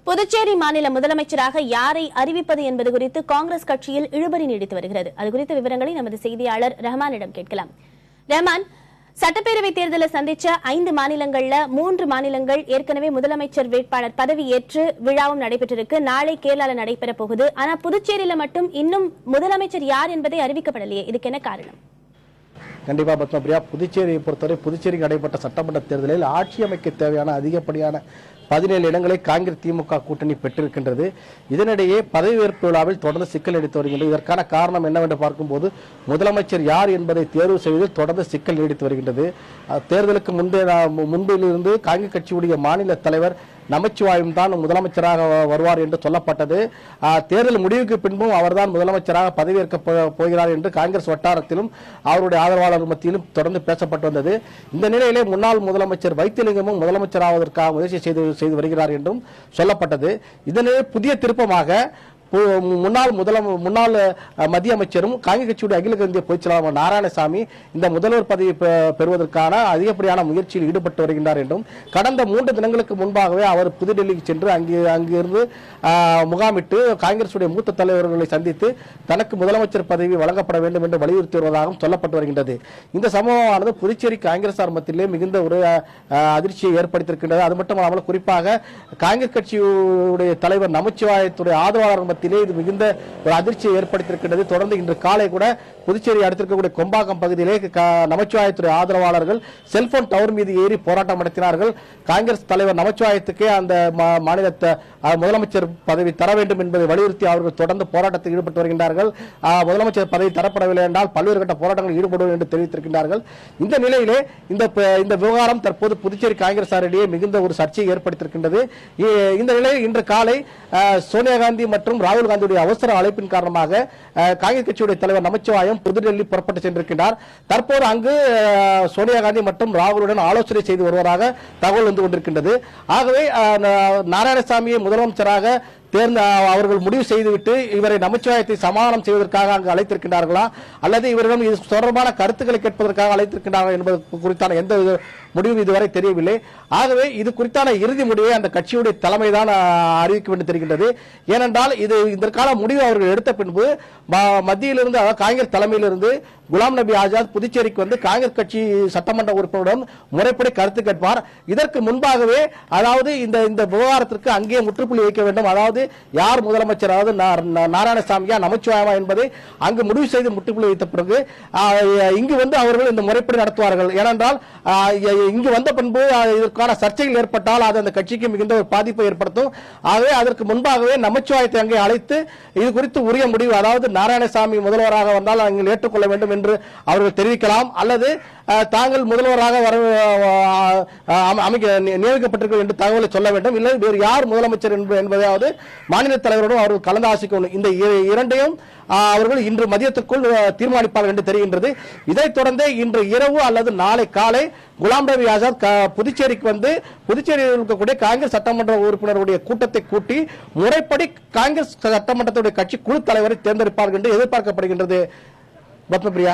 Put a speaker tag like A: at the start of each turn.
A: புதுச்சேரி மாநில முதலமைச்சராக யாரை அறிவிப்பது என்பது குறித்து காங்கிரஸ் கட்சியில் இழுபறி நீடித்து வருகிறது. அது குறித்த விவரங்களை நமது செய்தியாளர் ரஹ்மானிடம் கேட்கலாம். ரஹ்மான், சட்டப்பேரவை தேர்தலை சந்திச்ச 5 மாநிலங்கள்ல 3 மாநிலங்கள் ஏற்கனவே முதலமைச்சர் வேட்பாளர் பதவி ஏற்று விழாவும் நடைபெற்றிருக்கு. நாளை கேரளால நடைபெற போகுது. ஆனா புதுச்சேரியில மட்டும் இன்னும் முதலமைச்சர் யார் என்பதை அறிவிக்கப்படலையே. இதுக்கு என்ன காரணம்?
B: கண்டிப்பா பத்மபிரியா, புதுச்சேரியை பொறுத்தவரை புதுச்சேரிக்கு நடைபெற்ற சட்டமன்ற தேர்தலில் ஆட்சி அமைக்க தேவையான அதிகப்படியான 17 இடங்களை காங்கிரஸ் திமுக கூட்டணி பெற்றிருக்கின்றது. இதனிடையே பதவியேற்பு விழாவில் தொடர்ந்து சிக்கல் நீடித்து வருகின்றது. இதற்கான காரணம் என்னவென்று பார்க்கும்போது முதலமைச்சர் யார் என்பதை தேர்வு செய்வதில் தொடர்ந்து சிக்கல் நீடித்து வருகின்றது. தேர்தலுக்கு முன்பிலிருந்து காங்கிரஸ் கட்சியுடைய மாநில தலைவர் நமச்சிவாயம் தான் முதலமைச்சராக வருவார் என்று சொல்லப்பட்டது. தேர்தல் முடிவுக்கு பின்பும் அவர்தான் முதலமைச்சராக பதவியேற்க போகிறார் என்று காங்கிரஸ் வட்டாரத்திலும் அவருடைய ஆதரவாளர்கள் மத்தியிலும் தொடர்ந்து பேசப்பட்டு வந்தது. இந்த நிலையிலே முன்னாள் முதலமைச்சர் வைத்திலிங்கமும் முதலமைச்சராவதற்காக முயற்சி செய்து வருகிறார் என்றும் சொல்லப்பட்டது. இதனிடையே புதிய திருப்பமாக முன்னாள் மத்திய அமைச்சரும் காங்கிரஸ் கட்சியுடைய அகில இந்திய பொதுச் செயலாளர் நாராயணசாமி இந்த முதல்வர் பதவி பெறுவதற்கான அதிகப்படியான முயற்சியில் ஈடுபட்டு வருகின்றார் என்றும் கடந்த 3 தினங்களுக்கு முன்பாகவே அவர் புதுடெல்லிக்கு சென்று அங்கிருந்து முகாமிட்டு காங்கிரஸ் மூத்த தலைவர்களை சந்தித்து தனக்கு முதலமைச்சர் பதவி வழங்கப்பட வேண்டும் என்று வலியுறுத்தி வருவதாகவும் சொல்லப்பட்டு வருகின்றது. இந்த சம்பவமானது புதுச்சேரி காங்கிரஸ் மத்தியிலே மிகுந்த ஒரு அதிர்ச்சியை ஏற்படுத்தியிருக்கின்றது. அது மட்டுமல்லாமல் குறிப்பாக காங்கிரஸ் கட்சியுடைய தலைவர் நமச்சிவாயத்துடைய ஆதரவாளர்கள் இது மிகுந்த ஒரு அதிர்ச்சியை ஏற்படுத்தியிருக்கிறது. தொடர்ந்து இன்று காலை கூட புதுச்சேரி அடுத்திருக்கக்கூடிய கொம்பாக்கம் பகுதியிலே நமச்சிவாயத்துடைய ஆதரவாளர்கள் செல்போன் டவர் மீது ஏறி போராட்டம் நடத்தினார்கள். காங்கிரஸ் தலைவர் நமச்சிவாயத்துக்கே அந்த மாநில முதலமைச்சர் பதவி தர வேண்டும் என்பதை வலியுறுத்தி அவர்கள் தொடர்ந்து போராட்டத்தில் ஈடுபட்டு வருகின்றார்கள். முதலமைச்சர் பதவி தரப்படவில்லை என்றால் பல்வேறு கட்ட போராட்டங்கள் ஈடுபடுவோம் என்று தெரிவித்திருக்கின்றார்கள். இந்த நிலையிலே இந்த விவகாரம் தற்போது புதுச்சேரி காங்கிரசாரிடையே மிகுந்த ஒரு சர்ச்சையை ஏற்படுத்தியிருக்கின்றது. இந்த நிலையில் இன்று காலை சோனியா காந்தி மற்றும் ராகுல் காந்தியுடைய அவசர அழைப்பின் காரணமாக காங்கிரஸ் கட்சியுடைய தலைவர் நமச்சிவாயம் புதுடெல்லி புறப்பட்டு சென்றிருக்கிறார். தற்போது அங்கு சோனியா காந்தி மற்றும் ராகுலுடன் ஆலோசனை செய்து வருவதாக தகவல் வந்து கொண்டிருக்கின்றது. ஆகவே நாராயணசாமியை முதலமைச்சராக அவர்கள் முடிவு செய்துவிட்டு இவரை நமச்சிவாயத்தை சமாதானம் செய்வதற்காக அங்கு அழைத்திருக்கின்றார்களா அல்லது இவரிடம் இது தொடர்பான கருத்துக்களை கேட்பதற்காக அழைத்திருக்கின்றார்கள் என்பது குறித்தான எந்த முடிவும் இதுவரை தெரியவில்லை. ஆகவே இது குறித்தான இறுதி முடிவை அந்த கட்சியுடைய தலைமைதான் அறிவிக்க வேண்டும் தெரிகின்றது. ஏனென்றால் இதற்கான முடிவு அவர்கள் எடுத்த பின்பு மத்தியிலிருந்து காங்கிரஸ் தலைமையிலிருந்து குலாம் நபி ஆசாத் புதுச்சேரிக்கு வந்து காங்கிரஸ் கட்சி சட்டமன்ற உறுப்பினருடன் முறைப்படி கருத்து கேட்பார். இதற்கு முன்பாகவே அதாவது இந்த விவகாரத்திற்கு அங்கே முற்றுப்புள்ளி வைக்க வேண்டும். அதாவது யார் முதலமைச்சர், அதாவது நாராயணசாமியா நமச்சிவாயமா என்பதை அங்கு முடிவு செய்து முற்றுப்புள்ளி வைத்த பிறகு இங்கு வந்து அவர்கள் இந்த முறைப்படி நடத்துவார்கள். ஏனென்றால் இங்கு வந்த பின்பு இதற்கான சர்ச்சைகள் ஏற்பட்டால் அது அந்த கட்சிக்கு மிகுந்த ஒரு பாதிப்பை ஏற்படுத்தும். ஆகவே அதற்கு முன்பாகவே நமச்சிவாயத்தை அங்கே அழைத்து இது குறித்து உரிய முடிவு, அதாவது நாராயணசாமி முதல்வராக வந்தால் நீங்கள் ஏற்றுக்கொள்ள வேண்டும் என்று அவர்கள் தெரிவிக்கலாம் அல்லது தாங்கள் முதல்வராக நியமிக்கப்பட்டிருக்கிறது என்று தகவலை சொல்ல வேண்டும். இல்லை வேறு யார் முதலமைச்சர் என்பதையாவது மாநில தலைவரோடு அவர்கள் கலந்து ஆலோசிக்கணும். இந்த இரண்டையும் அவர்கள் இன்று மதியத்திற்குள் தீர்மானிப்பார்கள் என்று தெரிகின்றது. இதைத் தொடர்ந்து இன்று இரவு அல்லது நாளை காலை குலாம் நபி ஆசாத் புதுச்சேரிக்கு வந்து புதுச்சேரியில் இருக்கக்கூடிய காங்கிரஸ் சட்டமன்ற உறுப்பினருடைய கூட்டத்தை கூட்டி முறைப்படி காங்கிரஸ் சட்டமன்றத்துடைய கட்சி குழு தலைவரை தேர்ந்தெடுப்பார்கள் என்று எதிர்பார்க்கப்படுகின்றது. பத்மபிரியா.